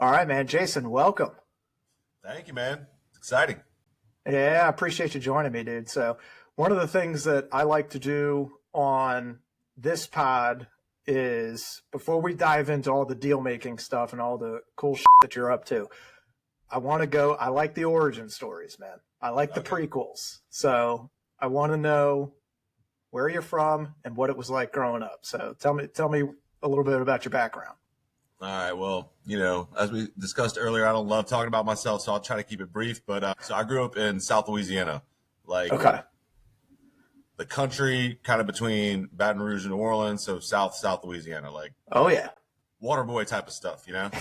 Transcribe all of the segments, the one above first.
All right, man. Jason, welcome. Thank you, man. It's exciting. Yeah, I appreciate you joining me, dude. So, one of the things that I like to do on this pod is before we dive into all the deal making stuff and all the cool shit that you're up to, I like the origin stories, man. I like the Okay. prequels. So, I want to know where you're from and what it was like growing up. So, tell me a little bit about your background. All right. Well, as we discussed earlier, I don't love talking about myself, so I'll try to keep it brief. But so I grew up in South Louisiana, like Okay. the country kind of between Baton Rouge and New Orleans, so South Louisiana, like Oh, yeah. water boy type of stuff. And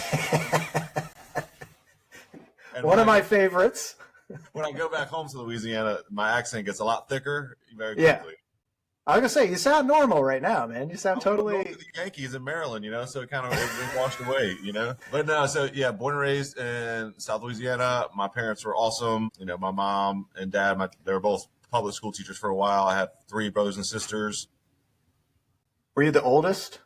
One of my favorites. when I go back home to Louisiana, my accent gets a lot thicker very Yeah. quickly. I was gonna say, you sound normal right now, man. You sound Going totally. to the Yankees in Maryland, so it kind of it washed away. But no, so yeah, born and raised in South Louisiana. My parents were awesome. My mom and dad, they were both public school teachers for a while. I have three brothers and sisters. Were you the oldest?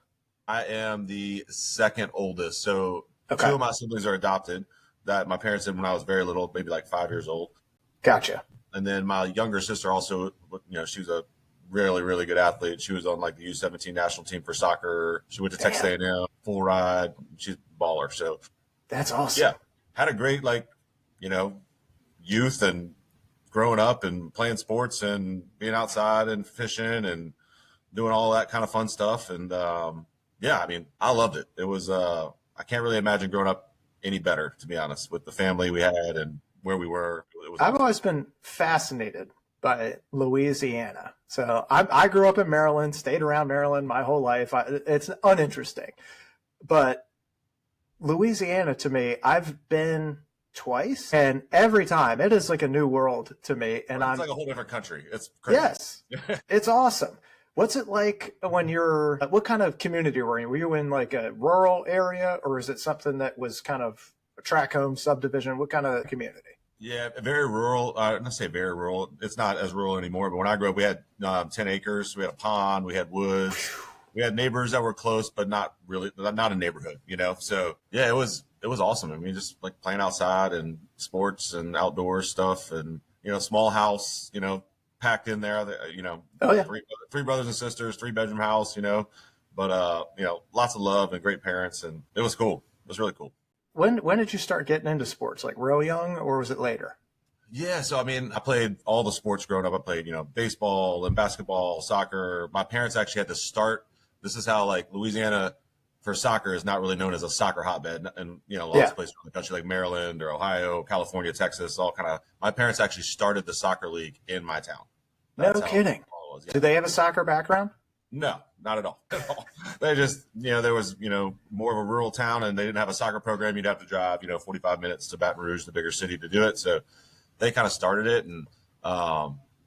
I am the second oldest. So Okay. two of my siblings are adopted that my parents did when I was very little, maybe like 5 years old. Gotcha. And then my younger sister also, she was a really, really good athlete. She was on like the U17 national team for soccer. She went to Texas Damn. A&M, full ride. She's a baller. So That's awesome. yeah, had a great youth and growing up and playing sports and being outside and fishing and doing all that kind of fun stuff. And I loved it. It was I can't really imagine growing up any better, to be honest, with the family we had and where we were. It was I've always been fascinated by Louisiana. So I grew up in Maryland, stayed around Maryland my whole life. It's uninteresting. But Louisiana, to me, I've been twice, and every time it is like a new world to me. And it's like a whole different country. It's crazy. Yes, it's awesome. What's it like when what kind of community were you? Were you in like a rural area, or is it something that was kind of a track home subdivision? What kind of community? Yeah, very rural. Not say very rural. It's not as rural anymore. But when I grew up, we had 10 acres. We had a pond. We had woods. We had neighbors that were close, but not really, not a neighborhood. So yeah, it was awesome. I mean, just like playing outside and sports and outdoor stuff, and small house. Packed in there. Oh yeah. Three brothers and sisters, 3-bedroom house. But lots of love and great parents, and it was cool. It was really cool. When did you start getting into sports? Like real young, or was it later? Yeah, so I mean, I played all the sports growing up. I played, baseball and basketball, soccer. My parents actually had to start. This is how Louisiana for soccer is not really known as a soccer hotbed, and lots of places in the country like Maryland or Ohio, California, Texas, all kind of. My parents actually started the soccer league in my town. No kidding. Was, yeah. Do they have a soccer background? No, not at all. They just, there was, more of a rural town, and they didn't have a soccer program. You'd have to drive, 45 minutes to Baton Rouge, the bigger city, to do it. So they kind of started it. And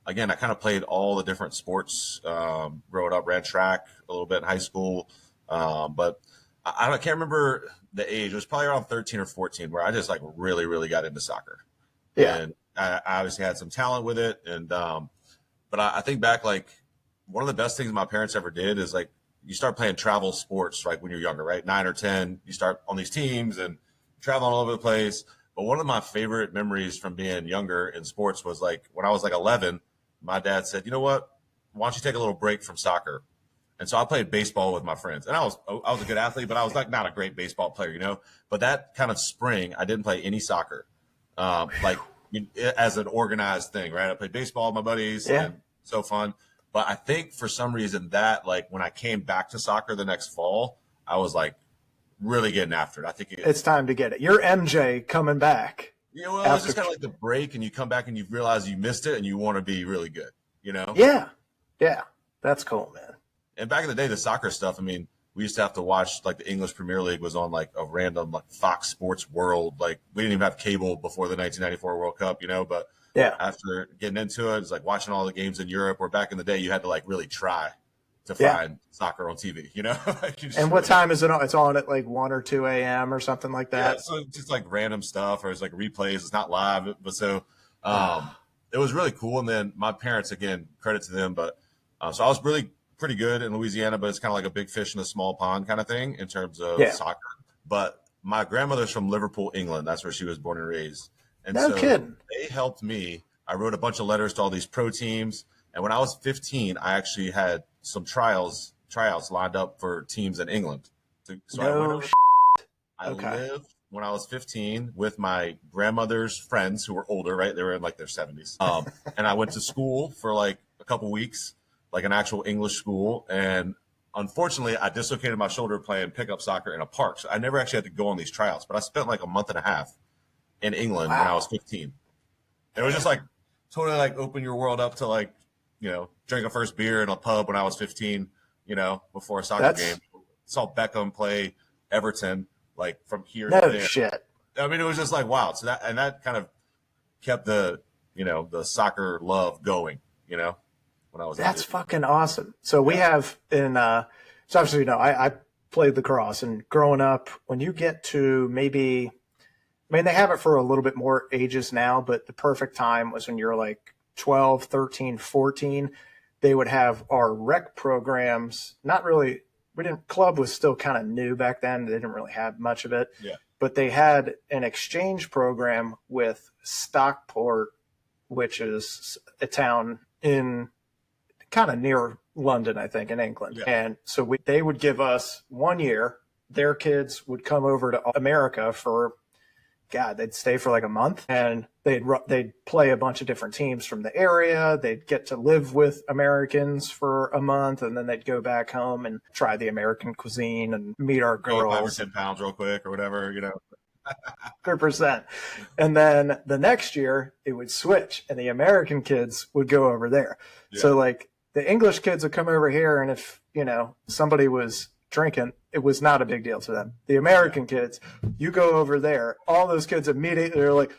again, I kind of played all the different sports growing up, ran track a little bit in high school. But I can't remember the age. It was probably around 13 or 14 where I just really, really got into soccer. Yeah. And I obviously had some talent with it. And, but I think back, one of the best things my parents ever did is you start playing travel sports when you're younger, right? 9 or 10, you start on these teams and traveling all over the place. But one of my favorite memories from being younger in sports was when I was 11, my dad said, you know what, why don't you take a little break from soccer? And so I played baseball with my friends, and I was a good athlete, but I was not a great baseball player, But that kind of spring, I didn't play any soccer, as an organized thing, right? I played baseball with my buddies, and so fun. But I think for some reason that when I came back to soccer the next fall, I was really getting after it. I think it's time to get it. You're MJ coming back. Well, it's just kind of the break, and you come back and you realize you missed it, and you want to be really good. Yeah, that's cool, man. And back in the day, the soccer stuff, I mean, we used to have to watch the English Premier League was on a random Fox Sports World. We didn't even have cable before the 1994 World Cup, but yeah, after getting into it, it's watching all the games in Europe, where back in the day you had to really try to find soccer on TV, And what time is it on? It's on at 1 or 2 a.m. or something like that. Yeah, so it's just random stuff, or it's replays. It's not live, but so it was really cool. And then my parents, again, credit to them, but so I was really pretty good in Louisiana, but it's kind of like a big fish in a small pond kind of thing in terms of soccer. But my grandmother's from Liverpool, England. That's where she was born and raised. And No so kidding. they helped me. I wrote a bunch of letters to all these pro teams. And when I was 15, I actually had some tryouts lined up for teams in England. So I went over. I lived when I was 15 with my grandmother's friends who were older, right? They were in like their 70s. And I went to school for like a couple weeks, like an actual English school. And unfortunately, I dislocated my shoulder playing pickup soccer in a park. So I never actually had to go on these tryouts, but I spent like a month and a half in England when I was 15. It was just like totally like open your world up to like, you know, drink a first beer in a pub when I was 15, you know, before a soccer game. Saw Beckham play Everton, like from here to there. Shit. I mean, it was just like, wow. So that kind of kept the, you know, the soccer love going, you know, when I was. That's fucking awesome. So we have so obviously, you know, I played lacrosse, and growing up, when you get to maybe, I mean, they have it for a little bit more ages now, but the perfect time was when you're like 12, 13, 14. They would have our rec programs, not really, club was still kind of new back then. They didn't really have much of it. Yeah. But they had an exchange program with Stockport, which is a town in kind of near London, I think, in England. Yeah. And so they would give us 1 year. Their kids would come over to America for, God, they'd stay for like a month, and they'd play a bunch of different teams from the area. They'd get to live with Americans for a month, and then they'd go back home and try the American cuisine and meet our girls. 5 or 10 pounds real quick or whatever, you know. 100%. And then the next year it would switch, and the American kids would go over there. Yeah. So like the English kids would come over here, and if, you know, somebody was drinking, it was not a big deal to them. The American kids, you go over there, all those kids immediately are like,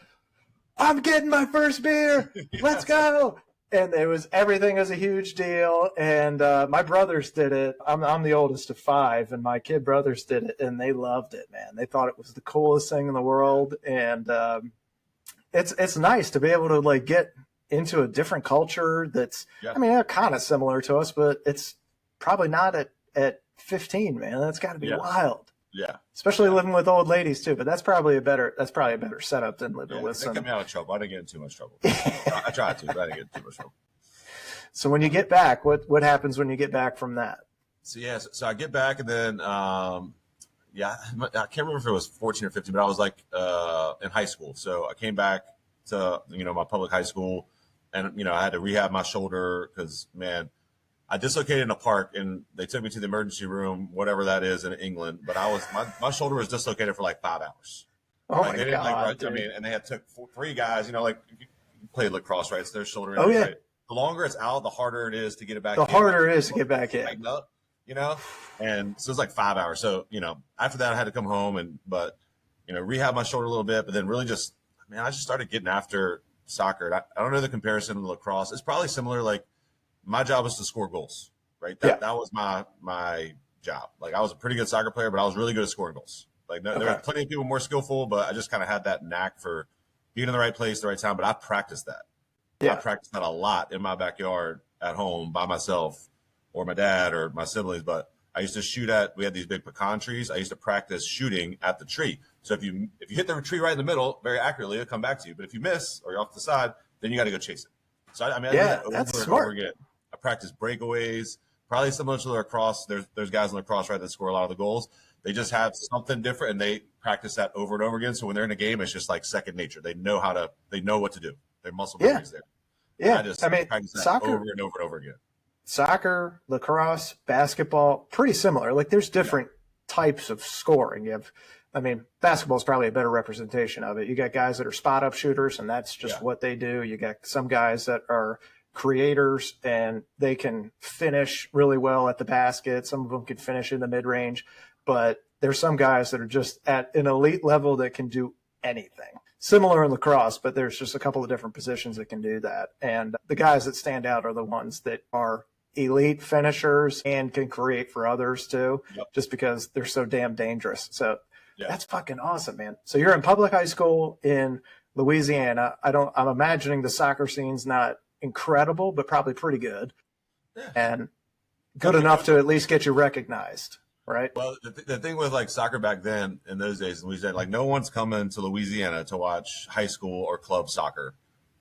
I'm getting my first beer. Let's go. And everything was a huge deal. And my brothers did it. I'm the oldest of 5, and my kid brothers did it, and they loved it, man. They thought it was the coolest thing in the world. And it's nice to be able to like get into a different culture that's, I mean, they're kind of similar to us, but it's probably not at 15, man. That's got to be wild. Yeah. Especially living with old ladies too, but that's probably a better setup than living with some. They kept me out of trouble. I didn't get in too much trouble. I tried to, but I didn't get in too much trouble. So when you get back, what happens when you get back from that? So I get back, and then I can't remember if it was 14 or 15, but I was like in high school. So I came back to, you know, my public high school, and, you know, I had to rehab my shoulder because, man, I dislocated in a park, and they took me to the emergency room, whatever that is in England. But my shoulder was dislocated for like 5 hours. Oh, like, my God. I mean, and they had took 3 guys, you know, like you played lacrosse, right? It's their shoulder injury. Oh, yeah. Right? The longer it's out, the harder it is to get it back. The harder it is to get back in. Up, you know? And so it's like 5 hours. So, you know, after that I had to come home but, you know, rehab my shoulder a little bit, but then really just, man, I just started getting after soccer. I don't know the comparison to lacrosse. It's probably similar. Like, my job was to score goals, right? That was my job. Like, I was a pretty good soccer player, but I was really good at scoring goals. Like, there were plenty of people more skillful, but I just kind of had that knack for being in the right place, the right time. But I practiced that. Yeah. I practiced that a lot in my backyard at home by myself, or my dad or my siblings. But I used to we had these big pecan trees. I used to practice shooting at the tree. So if you hit the tree right in the middle very accurately, it'll come back to you. But if you miss or you're off the side, then you got to go chase it. So I did that over and over again. I practice breakaways, probably similar to lacrosse. There's guys in lacrosse, right, that score a lot of the goals. They just have something different, and they practice that over and over again. So when they're in a game, it's just like second nature. They know what to do. Their muscle memory's there. Yeah. I mean, practice that soccer, over and over and over again. Soccer, lacrosse, basketball, pretty similar. Like, there's different types of scoring. Basketball is probably a better representation of it. You got guys that are spot up shooters, and that's just what they do. You got some guys that are creators, and they can finish really well at the basket. Some of them can finish in the mid range, but there's some guys that are just at an elite level that can do anything. Similar in lacrosse, but there's just a couple of different positions that can do that. And the guys that stand out are the ones that are elite finishers and can create for others too, just because they're so damn dangerous. So that's fucking awesome, man. So you're in public high school in Louisiana. I'm imagining the soccer scene's not incredible, but probably pretty good, and good enough to at least get you recognized. right? Well, the thing with like soccer back then in those days in Louisiana, like no one's coming to Louisiana to watch high school or club soccer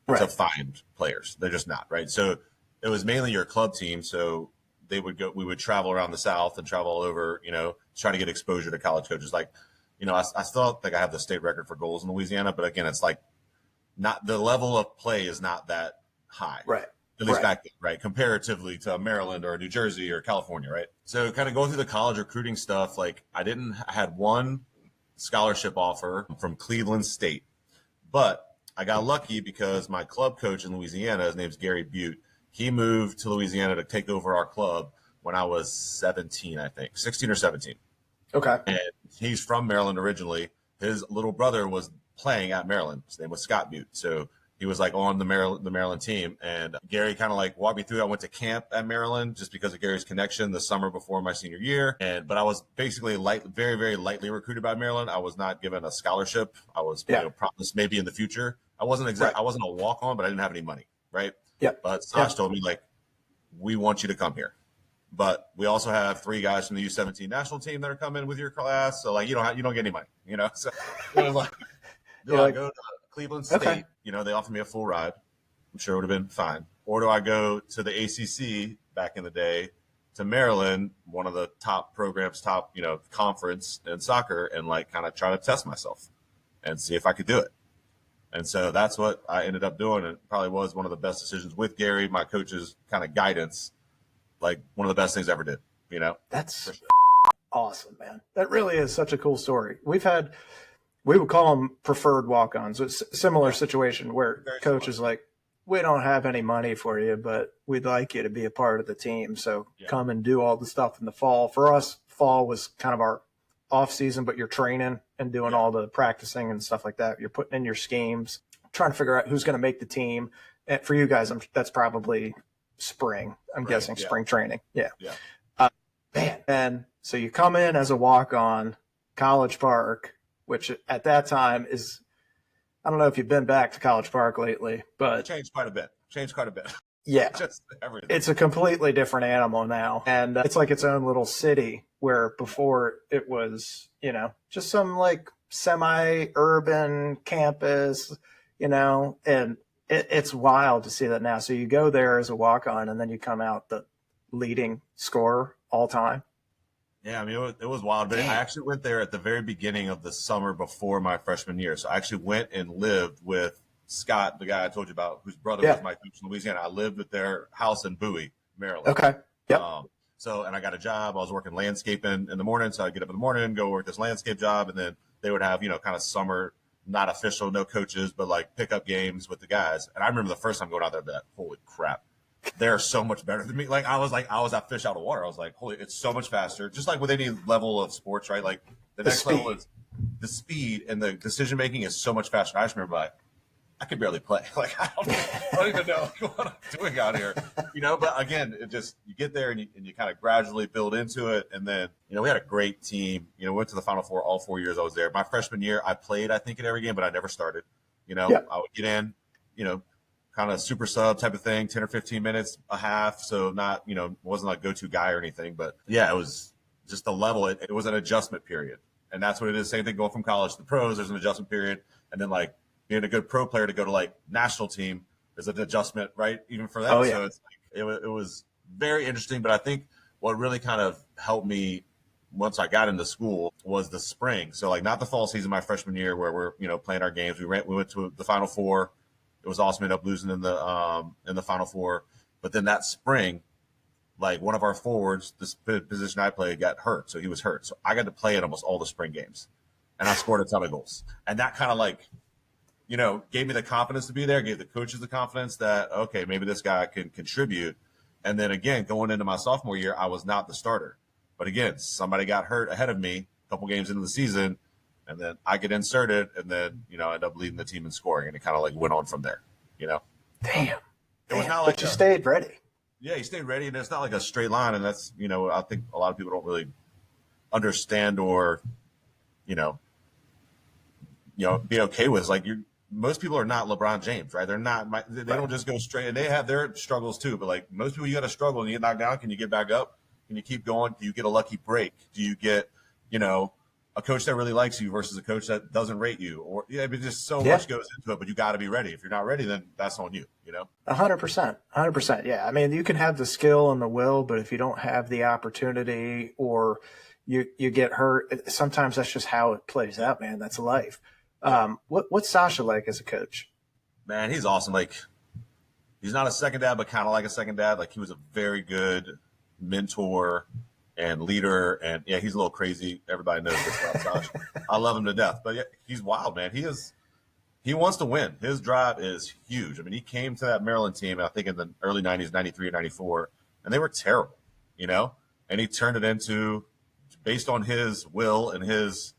to Right. find players. They're just not, right? So it was mainly your club team. So we would travel around the South and travel all over, trying to get exposure to college coaches. Like, I still think I have the state record for goals in Louisiana, but again, it's like not the level of play is not that high. Right. At least Right. back then, right? Comparatively to Maryland or New Jersey or California, right? So kind of going through the college recruiting stuff, like I had one scholarship offer from Cleveland State, but I got lucky because my club coach in Louisiana, his name's Gary Butte, he moved to Louisiana to take over our club when I was 17, I think, 16 or 17. Okay. And he's from Maryland originally. His little brother was playing at Maryland. His name was Scott Butte. So he was like on the Maryland team, and Gary kind of like walked me through. I went to camp at Maryland just because of Gary's connection the summer before my senior year, but I was basically very, very lightly recruited by Maryland. I was not given a scholarship. I was promised maybe in the future. I wasn't I wasn't a walk on, but I didn't have any money, right? Yeah. But Saj told me like, we want you to come here, but we also have 3 guys from the U17 national team that are coming with your class, so like you don't get any money, So it was like, do I go to Cleveland State? Okay. They offered me a full ride. I'm sure it would have been fine. Or do I go to the ACC back in the day to Maryland, one of the top programs, conference in soccer, and like kind of try to test myself and see if I could do it. And so that's what I ended up doing. It probably was one of the best decisions with Gary, my coach's kind of guidance, like one of the best things I ever did, That's awesome, man. That really is such a cool story. We would call them preferred walk-ons. It's a similar situation where coach is like, we don't have any money for you, but we'd like you to be a part of the team. So come and do all the stuff in the fall. For us, fall was kind of our off season, but you're training and doing all the practicing and stuff like that. You're putting in your schemes, trying to figure out who's going to make the team. And for you guys, that's probably spring. I'm guessing spring training. Yeah. Man. And so you come in as a walk-on, College Park, which at that time is, I don't know if you've been back to College Park lately, but it changed quite a bit. Yeah. Just everything. It's a completely different animal now. And it's like its own little city where before it was, just some like semi-urban campus, and it's wild to see that now. So you go there as a walk-on and then you come out the leading scorer all time. Yeah, I mean, it was wild. But I actually went there at the very beginning of the summer before my freshman year. So I actually went and lived with Scott, the guy I told you about, whose brother was my coach in Louisiana. I lived at their house in Bowie, Maryland. Okay. Yep. And I got a job. I was working landscaping in the morning. So I'd get up in the morning, go work this landscape job. And then they would have, kind of summer, not official, no coaches, but like pickup games with the guys. And I remember the first time going out there, that holy crap. They're so much better than me. Like I was that fish out of water. I was like, holy, it's so much faster. Just like with any level of sports, right? Like the next level is the speed and the decision making is so much faster. I just remember like, I could barely play. Like I don't even know what I'm doing out here, But again, it just you get there and you kind of gradually build into it. And then we had a great team. We went to the Final Four all 4 years I was there. My freshman year, I played I think in every game, but I never started. I would get in, kind of super sub type of thing, 10 or 15 minutes a half. So not, wasn't like go-to guy or anything, but yeah, it was just the level. It was an adjustment period. And that's what it is. Same thing going from college to the pros, there's an adjustment period. And then like being a good pro player to go to like national team is an adjustment, right? Even for that. Oh, yeah. So it's like, it was very interesting, but I think what really kind of helped me once I got into school was the spring. So like not the fall season, my freshman year where we're, playing our games. We went to the Final Four. It was awesome. Ended up losing in the Final Four. But then that spring, like one of our forwards, this position I played, got hurt. So he was hurt. So I got to play in almost all the spring games. And I scored a ton of goals. And that kind of like, gave me the confidence to be there, gave the coaches the confidence that, okay, maybe this guy can contribute. And then again, going into my sophomore year, I was not the starter. But again, somebody got hurt ahead of me a couple games into the season. And then I get inserted, and then, I end up leading the team in scoring. And it kind of like went on from there, Damn. It was not like but you stayed ready. Yeah, you stayed ready. And it's not like a straight line. And that's, I think a lot of people don't really understand or, be okay with. It's like most people are not LeBron James, right? They're not, they don't just go straight. And they have their struggles too. But like most people, you got to struggle and you get knocked down. Can you get back up? Can you keep going? Do you get a lucky break? Do you get, a coach that really likes you versus a coach that doesn't rate you? Or just so much goes into it, but you got to be ready. If you're not ready, then that's on you, 100%. Yeah. I mean, you can have the skill and the will, but if you don't have the opportunity or you get hurt, sometimes that's just how it plays out, man. That's life. What's Sasha like as a coach? Man, he's awesome. Like, he's not a second dad, but kind of like a second dad. Like, he was a very good mentor and leader. And yeah, he's a little crazy. Everybody knows this about Sasha. I love him to death, but yeah, he's wild, man. He wants to win. His drive is huge. I mean, he came to that Maryland team, I think in the early 90s, 93 or 94, and they were terrible, and he turned it into, based on his will and his,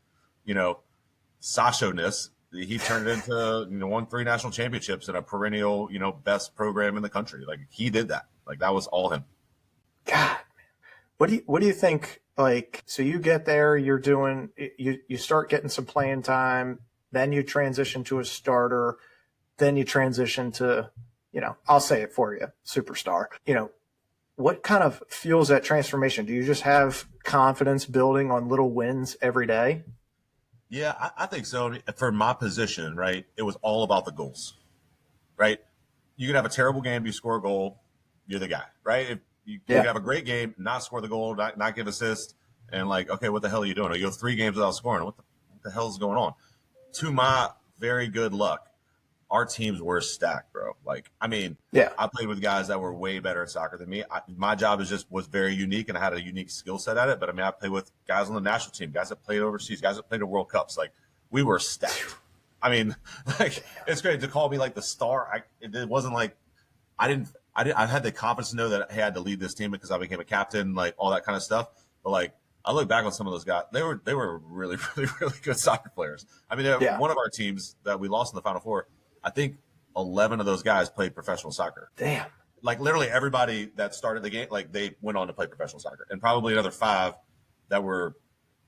Sasha-ness, he turned it into, won 3 national championships and a perennial, best program in the country. Like, he did that. Like, that was all him. God, what do you think? Like, so you get there, you're doing, you start getting some playing time, then you transition to a starter, then you transition to, I'll say it for you, superstar. What kind of fuels that transformation? Do you just have confidence building on little wins every day? Yeah, I think so. For my position, right, it was all about the goals, right? You could have a terrible game, you score a goal, you're the guy, right? If you could have a great game, not score the goal, not give assist, and like, okay, what the hell are you doing? You go 3 games without scoring. What the hell is going on? To my very good luck, our teams were stacked, bro. Like, I mean, I played with guys that were way better at soccer than me. My job was very unique, and I had a unique skill set at it. But I mean, I played with guys on the national team, guys that played overseas, guys that played in World Cups. Like, we were stacked. I mean, like, it's great to call me like the star. It wasn't like I had the confidence to know that I had to lead this team because I became a captain, like all that kind of stuff. But like, I look back on some of those guys; they were really, really, really good soccer players. I mean, one of our teams that we lost in the Final Four, I think 11 of those guys played professional soccer. Damn. Like, literally everybody that started the game, like, they went on to play professional soccer, and probably another 5 that were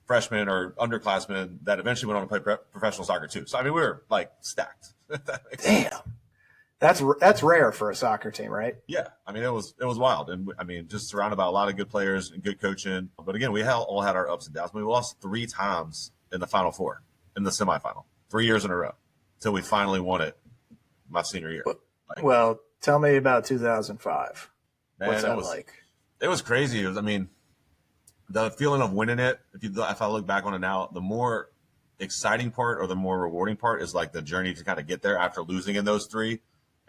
freshmen or underclassmen that eventually went on to play professional soccer too. So I mean, we were like stacked. Damn. That's rare for a soccer team, right? Yeah, I mean, it was wild, and I mean, just surrounded by a lot of good players and good coaching. But again, we all had our ups and downs. We lost 3 times in the Final Four, in the semifinal, 3 years in a row, until we finally won it my senior year. Well, tell me about 2005. Man, What's that like? It was crazy. I mean, the feeling of winning it. If I look back on it now, the more exciting part or the more rewarding part is like the journey to kind of get there after losing in those 3.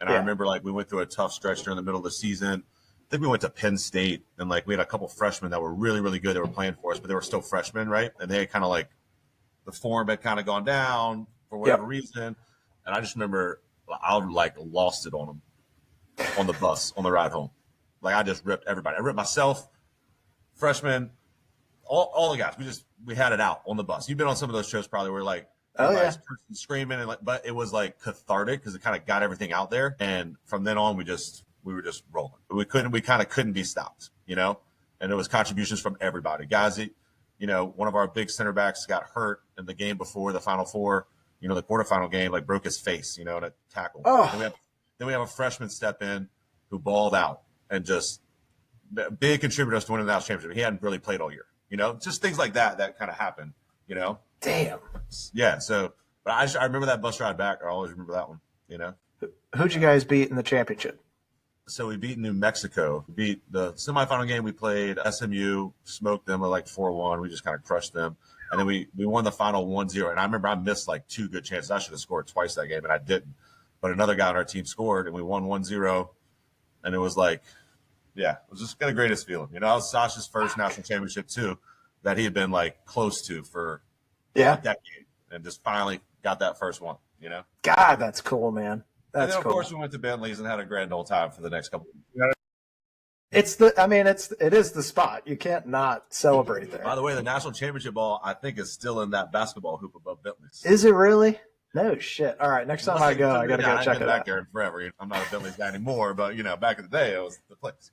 And I remember, like, we went through a tough stretch during the middle of the season. I think we went to Penn State, and, like, we had a couple freshmen that were really, really good that were playing for us, but they were still freshmen, right? And they had kind of, like, the form had kind of gone down for whatever reason. And I just remember I, like, lost it on them on the bus on the ride home. Like, I just ripped everybody. I ripped myself, freshmen, all the guys. We had it out on the bus. You've been on some of those shows probably where, like, screaming, and like, but it was like cathartic because it kind of got everything out there. And from then on, we were just rolling. We kind of couldn't be stopped, And it was contributions from everybody. Guys that, one of our big center backs got hurt in the game before the Final Four, the quarterfinal game, like broke his face, in a tackle. Then we have a freshman step in who balled out and just big contributors to winning the national championship. He hadn't really played all year, just things like that kind of happened, Damn. Yeah. So, but I remember that bus ride back. I always remember that one, Who'd you guys beat in the championship? So we beat New Mexico. We beat the semifinal game. We played SMU, smoked them at like 4-1. We just kind of crushed them. And then we won the final 1-0. And I remember I missed like 2 good chances. I should have scored twice that game, and I didn't. But another guy on our team scored, and we won 1-0. And it was like, it was just the greatest feeling. That was Sasha's first national championship too, that he had been like close to for a decade, and just finally got that first one. God, that's cool, man. That's and then, cool. Of course, we went to Bentley's and had a grand old time for the next couple of weeks. It is the spot. You can't not celebrate there. By the way, the national championship ball, I think, is still in that basketball hoop above Bentley's. Is it really? No shit. All right, next time I go, I got to go check it out. Back there forever. I'm not a Bentley's guy anymore, but back in the day, it was the place.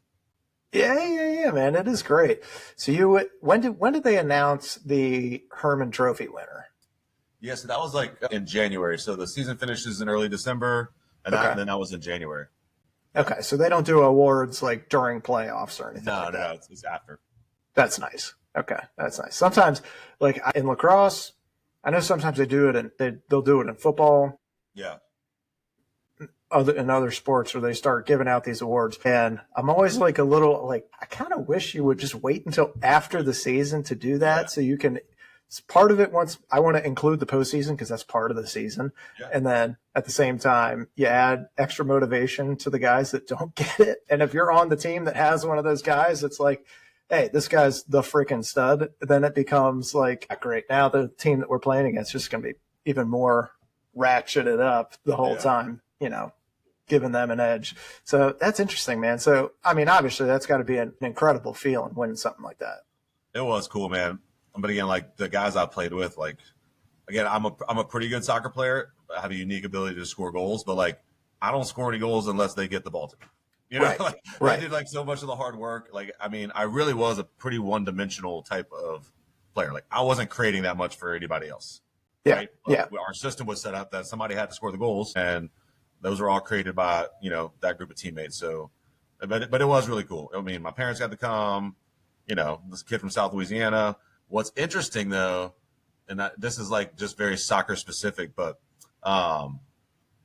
Yeah, man, it is great. So when did they announce the Hermann Trophy winner? Yeah, so that was like in January. So the season finishes in early December, and then that was in January. Okay, so they don't do awards like during playoffs or anything. No, it's after. That's nice. Okay, that's nice. Sometimes, like in lacrosse, I know sometimes they do it, and they'll do it in football, Yeah. in other sports where they start giving out these awards. And I'm always like a little like, I kind of wish you would just wait until after the season to do that, Yeah. so you can. It's part of it. Once I want to include the postseason because that's part of the season, Yeah. and then at the same time, you add extra motivation to the guys that don't get it. And if you're on the team that has one of those guys, it's like, hey, this guy's the freaking stud. Then it becomes like, great. Now the team that we're playing against is just going to be even more ratcheted up the whole time, giving them an edge. So that's interesting, man. So, I mean, obviously that's got to be an incredible feeling winning something like that. It was cool, man. But again, like the guys I played with, like, again, I'm a pretty good soccer player. I have a unique ability to score goals, but like, I don't score any goals unless they get the ball to me. I did like so much of the hard work. Like, I mean, I really was a pretty one-dimensional type of player. Like, I wasn't creating that much for anybody else. Yeah. Right? Yeah. Our system was set up that somebody had to score the goals, and those were all created by, that group of teammates. So, but it was really cool. I mean, my parents got to come, this kid from South Louisiana. What's interesting though, and this is like just very soccer specific, but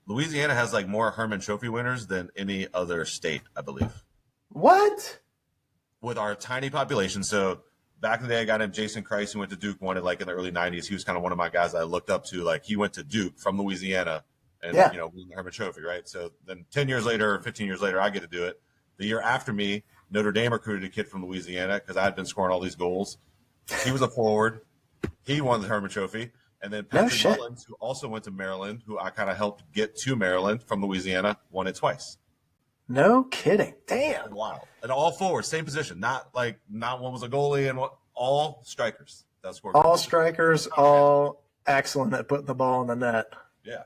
Louisiana has like more Hermann Trophy winners than any other state, I believe. What? With our tiny population. So back in the day, a guy named Jason Garey who went to Duke, won it like in the early 90s. He was kind of one of my guys I looked up to. Like, he went to Duke from Louisiana and, won the Hermann Trophy, right? So then 10 years later, 15 years later, I get to do it. The year after me, Notre Dame recruited a kid from Louisiana because I had been scoring all these goals. He was a forward. He won the Hermann Trophy. And then Patrick Mullins, who also went to Maryland, who I kind of helped get to Maryland from Louisiana, won it twice. No kidding. Damn. Wow. And all forwards, same position. Not one was a goalie, and all strikers that scored. All strikers, all excellent at putting the ball in the net. Yeah.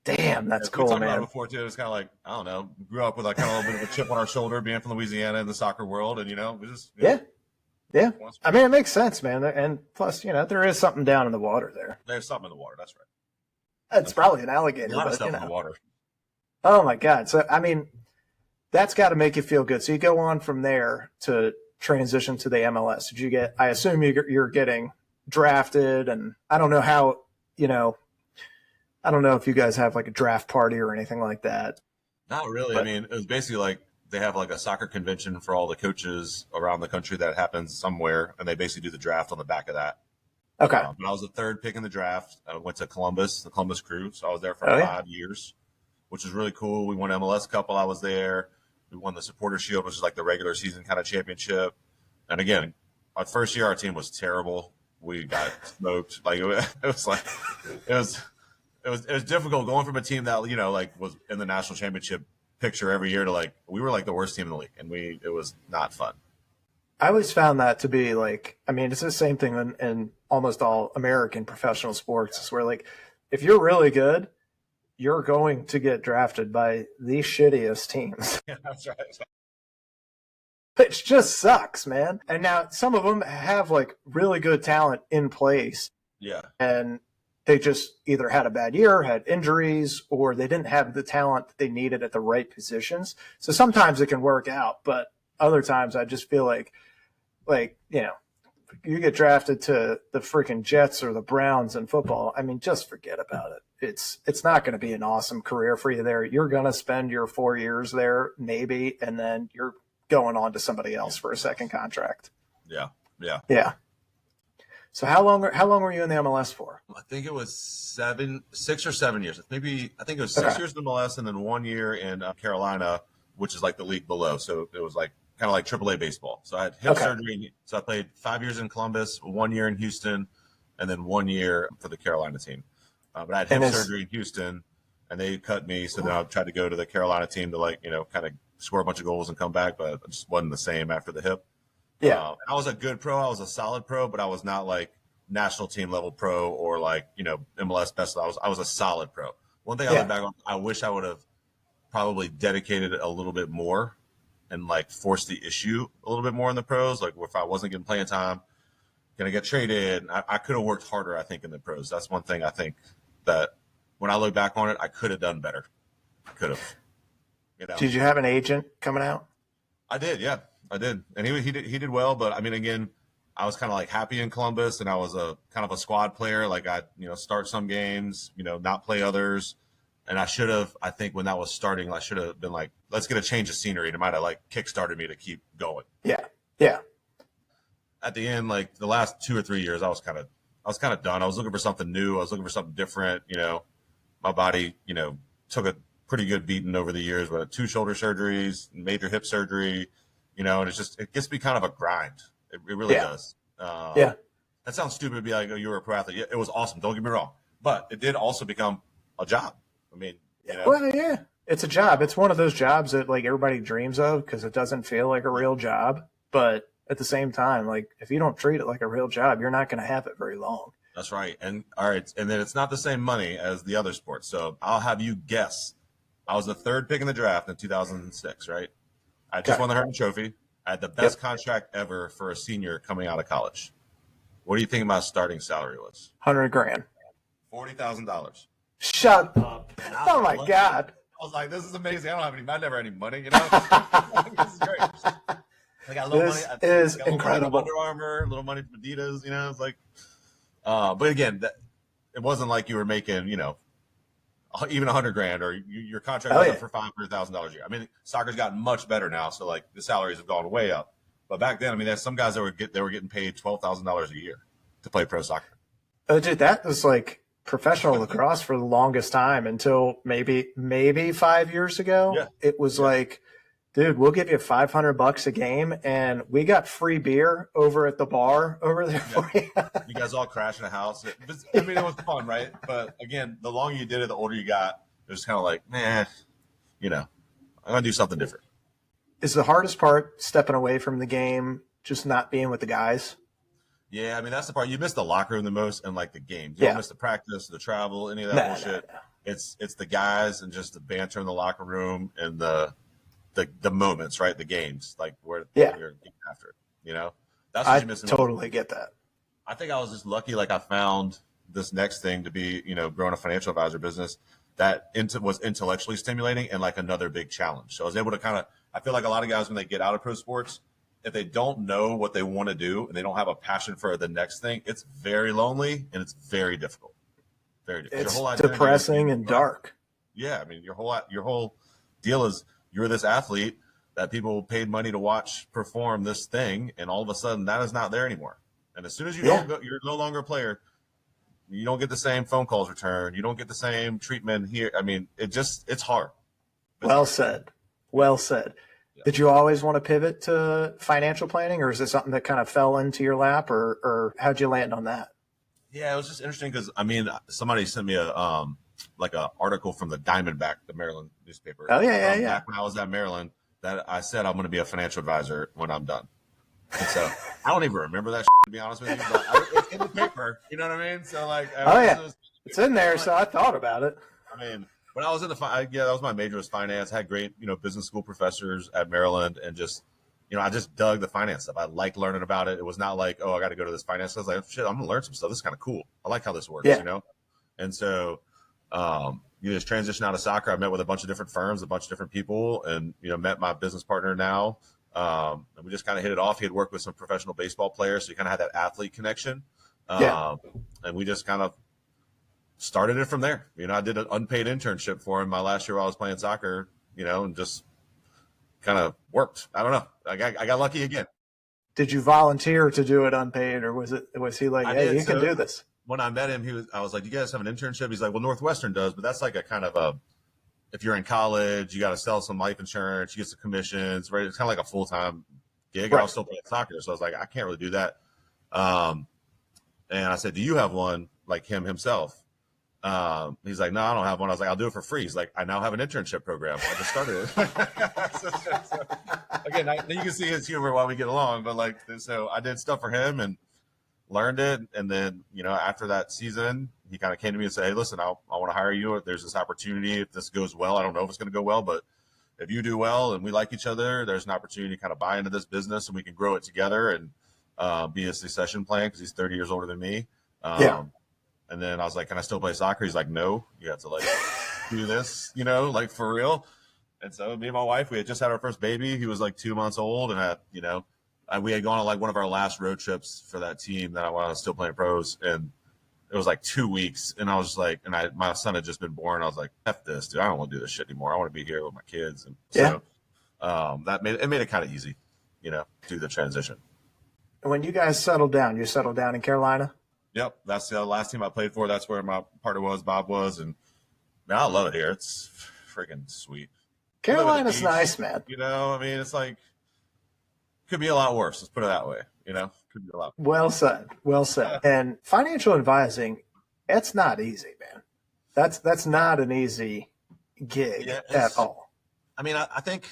Damn, that's cool, cool, man. man. Before too, it's kind of like, I don't know, grew up with like kind of a little bit of a chip on our shoulder, being from Louisiana in the soccer world, and we just Yeah. I mean, it makes sense, man. And plus, there is something down in the water there. There's something in the water. That's right. It's probably an alligator. A lot of stuff in the water. Oh my God. So, I mean, that's got to make you feel good. So you go on from there to transition to the MLS. Did you get, I assume you're getting drafted, and I don't know how, I don't know if you guys have like a draft party or anything like that. Not really. I mean, it was basically like, they have like a soccer convention for all the coaches around the country that happens somewhere, and they basically do the draft on the back of that. Okay. I was the third pick in the draft. I went to Columbus, the Columbus Crew, so I was there for 5 years, which was really cool. We won MLS Cup while I was there. We won the Supporter Shield, which is like the regular season kind of championship. And again, our first year, our team was terrible. We got smoked. Like it was difficult going from a team that was in the national championship picture every year to like, we were like the worst team in the league, and it was not fun. I always found that to be like, I mean, it's the same thing in almost all American professional sports. It's where like, if you're really good, you're going to get drafted by the shittiest teams. Yeah, that's right. It just sucks, man. And now some of them have like really good talent in place. Yeah. And they just either had a bad year, had injuries, or they didn't have the talent that they needed at the right positions. So sometimes it can work out, but other times I just feel like, you get drafted to the freaking Jets or the Browns in football. I mean, just forget about it. It's not going to be an awesome career for you there. You're going to spend your 4 years there, maybe, and then you're going on to somebody else for a second contract. Yeah. So how long were you in the MLS for? I think it was 6 or 7 years. I think it was 6 years in the MLS and then 1 year in Carolina, which is like the league below. So it was like kind of like AAA baseball. So I had hip surgery. So I played 5 years in Columbus, 1 year in Houston, and then 1 year for the Carolina team. But I had hip surgery in Houston, and they cut me. So then I tried to go to the Carolina team to kind of score a bunch of goals and come back, but it just wasn't the same after the hip. Yeah. I was a good pro. I was a solid pro, but I was not like national team level pro or like, MLS best. I was a solid pro. One thing I look back on, I wish I would have probably dedicated a little bit more and like forced the issue a little bit more in the pros. Like if I wasn't getting playing time, gonna get traded. I could have worked harder, I think, in the pros. That's one thing I think that when I look back on it, I could have done better. Could have. Did you have an agent coming out? I did, yeah. I did. And he did well, but I mean, again, I was kind of like happy in Columbus, and I was a kind of a squad player. Like I, start some games, not play others. And I should have, I think when that was starting, I should have been like, let's get a change of scenery. And it might have like kickstarted me to keep going. Yeah. Yeah. At the end, like the last 2 or 3 years, I was kind of done. I was looking for something new. I was looking for something different. My body, took a pretty good beating over the years with 2 shoulder surgeries, major hip surgery, and it gets to be kind of a grind. It really does. Yeah. That sounds stupid to be like, oh, you were a pro athlete. Yeah, it was awesome. Don't get me wrong. But it did also become a job. I mean, Well, yeah, it's a job. It's one of those jobs that like everybody dreams of because it doesn't feel like a real job. But at the same time, like if you don't treat it like a real job, you're not going to have it very long. That's right. And all right. And then it's not the same money as the other sports. So I'll have you guess. I was the 3rd pick in the draft in 2006, right? I just won the Hermann Trophy. I had the best contract ever for a senior coming out of college. What do you think my starting salary was? $100,000. $40,000. Shut up. Oh my God. I was like, this is amazing. I never had any money, This is great. I got a little money. This is incredible. Under Armour, a little money from Adidas, It's like, but again, it wasn't like you were making, even $100,000 or your contract was up for $500,000 a year. I mean, soccer's gotten much better now, so like the salaries have gone way up. But back then, I mean, there's some guys that were getting paid $12,000 a year to play pro soccer. Oh, dude, that was like professional lacrosse for the longest time until maybe 5 years ago. Yeah. It was like, dude, we'll give you $500 a game, and we got free beer over at the bar over there for you. You guys all crash in a house. It was fun, right? But again, the longer you did it, the older you got. It was kind of like, I'm gonna do something different. Is the hardest part stepping away from the game, just not being with the guys? Yeah, I mean that's the part you miss the locker room the most, and like the games. You don't miss the practice, the travel, any of that bullshit. No. It's the guys and just the banter in the locker room and the moments, right? The games, like where you're getting after it. That's what you miss. Totally get that. I think I was just lucky. Like I found this next thing to be, growing a financial advisor business that was intellectually stimulating and like another big challenge. So I was able to I feel like a lot of guys when they get out of pro sports, if they don't know what they want to do and they don't have a passion for the next thing, it's very lonely and it's very difficult. Very difficult. It's your whole depressing and dark. Yeah, I mean your whole deal is you're this athlete that people paid money to watch perform this thing, and all of a sudden that is not there anymore. And as soon as you don't go, you're no longer a player. You don't get the same phone calls returned. You don't get the same treatment here. I mean, it's hard. Well said. Yeah. Did you always want to pivot to financial planning, or is it something that kind of fell into your lap, or how'd you land on that? Yeah, it was just interesting because, I mean, somebody sent me a article from the Diamondback, the Maryland newspaper. Oh, yeah. Back when I was at Maryland, that I said I'm going to be a financial advisor when I'm done. And so I don't even remember that, to be honest with you, but it's in the paper. You know what I mean? So like, it's in there. So I thought about it. I mean, when I was in that was my major was finance. I had great, business school professors at Maryland, and just, I just dug the finance stuff. I liked learning about it. It was not like, oh, I got to go to this finance. I was like, shit, I'm gonna learn some stuff. This is kind of cool. I like how this works. And so, just transition out of soccer. I met with a bunch of different firms, a bunch of different people, and met my business partner now. And we just kind of hit it off. He had worked with some professional baseball players, so he kind of had that athlete connection. And we just kind of started it from there. I did an unpaid internship for him my last year while I was playing soccer, and just kind of worked. I don't know. I got lucky again. Did you volunteer to do it unpaid, or was he like, hey, you can do this? When I met him, I was like, you guys have an internship? He's like, well, Northwestern does, but that's like a kind of if you're in college, you got to sell some life insurance, you get some commissions, right? It's kind of like a full-time gig. Right. I was still playing soccer, so I was like, I can't really do that. And I said, do you have one like himself? He's like, no, I don't have one. I was like, I'll do it for free. He's like, I now have an internship program. I just started it. so, again, you can see his humor while we get along, but so I did stuff for him and learned it. And then, after that season, he kind of came to me and said, hey, listen, I want to hire you. There's this opportunity. If this goes well, I don't know if it's going to go well, but if you do well and we like each other, there's an opportunity to kind of buy into this business and we can grow it together and be a succession plan because he's 30 years older than me. And then I was like, can I still play soccer? He's like, no, you have to do this, for real. And so me and my wife, we had just had our first baby. He was 2 months old and had, we had gone on like one of our last road trips for that team that I was still playing pros, and it was like 2 weeks, and I was like, my son had just been born. I was like, F this, dude. I don't want to do this shit anymore. I want to be here with my kids. And so that made it kind of easy, do the transition. And when you guys settled down, you settled down in Carolina? Yep. That's the last team I played for. That's where my partner was, Bob was. And man, I love it here. It's freaking sweet. Carolina's nice, man. I mean, it's like, could be a lot worse. Let's put it that way. Could be a lot. Well said. Well said. Yeah. And financial advising, it's not easy, man. That's not an easy gig at all. I mean, I think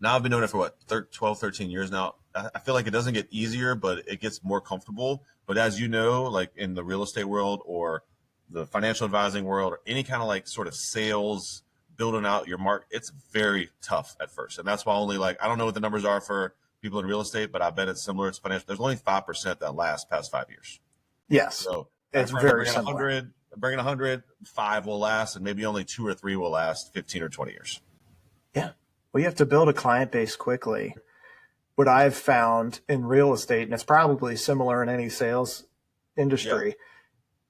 now I've been doing it for 12, 13 years now. I feel like it doesn't get easier, but it gets more comfortable. But as you know, like in the real estate world or the financial advising world or any kind of like sort of sales, building out your market, it's very tough at first. And that's why only I don't know what the numbers are for people in real estate, but I bet it's similar to financial. There's only 5% that last past 5 years. Yes. So it's very similar. Bringing 100, 5 will last, and maybe only 2 or 3 will last 15 or 20 years. Yeah. Well, you have to build a client base quickly. What I've found in real estate, and it's probably similar in any sales industry,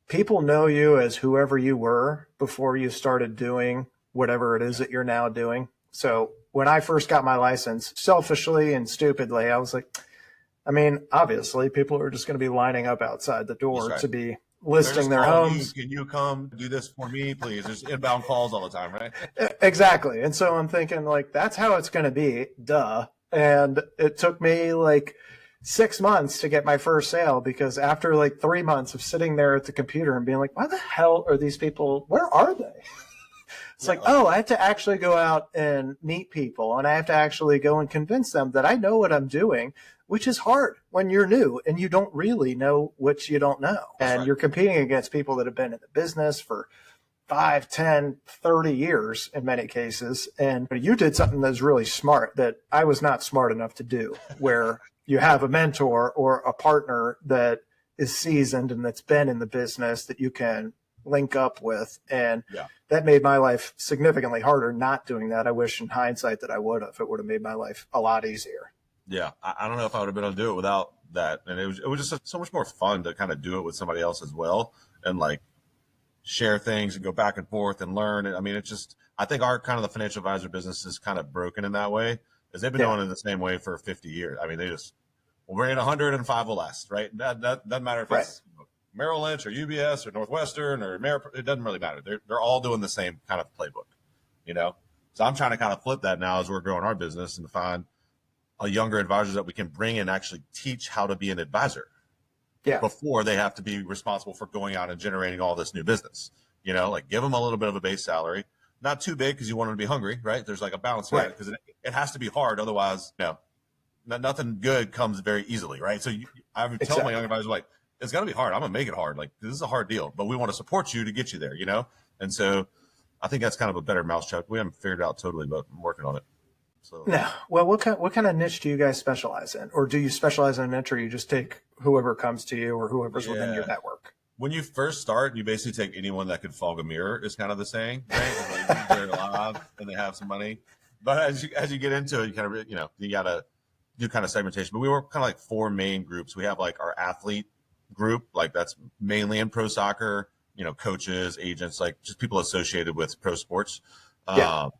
people know you as whoever you were before you started doing whatever it is that you're now doing. So when I first got my license, selfishly and stupidly, I was like, I mean, obviously people are just going to be lining up outside the door to be listing their homes. Can you come do this for me, please? There's inbound calls all the time, right? Exactly. And so I'm thinking that's how it's going to be. Duh. And it took me 6 months to get my first sale, because after 3 months of sitting there at the computer and being like, why the hell are these people? Where are they? It's I have to actually go out and meet people, and I have to actually go and convince them that I know what I'm doing, which is hard when you're new and you don't really know what you don't know. And you're competing against people that have been in the business for 5, 10, 30 years in many cases. And you did something that's really smart that I was not smart enough to do, where you have a mentor or a partner that is seasoned and that's been in the business that you can link up with. And that made my life significantly harder not doing that. I wish in hindsight that I would have. It would have made my life a lot easier. Yeah. I don't know if I would have been able to do it without that. And it was just so much more fun to kind of do it with somebody else as well, and share things and go back and forth and learn. And I mean, it's just, I think our kind of the financial advisor business is kind of broken in that way, because they've been doing it the same way for 50 years. I mean, we'll bring in 105 will last, right? That doesn't matter if it's Merrill Lynch or UBS or Northwestern or it doesn't really matter. They're all doing the same kind of playbook, So I'm trying to kind of flip that now as we're growing our business, and to find a younger advisors that we can bring and actually teach how to be an advisor before they have to be responsible for going out and generating all this new business. Give them a little bit of a base salary, not too big because you want them to be hungry, right? There's a balance, right? Because it has to be hard. Otherwise, nothing good comes very easily, right? So I would tell my young advisors, it's going to be hard. I'm going to make it hard. This is a hard deal, but we want to support you to get you there, And so I think that's kind of a better mousetrap. We haven't figured it out totally, but I'm working on it. So. No. Well, what kind of niche do you guys specialize in? Or do you specialize in a niche, or you just take whoever comes to you or whoever's within your network? When you first start, you basically take anyone that could fog a mirror, is kind of the saying, right? They're alive and they have some money. But as you get into it, you kind of, you got to do kind of segmentation. But we work kind of 4 main groups. We have our athlete group, that's mainly in pro soccer, coaches, agents, just people associated with pro sports and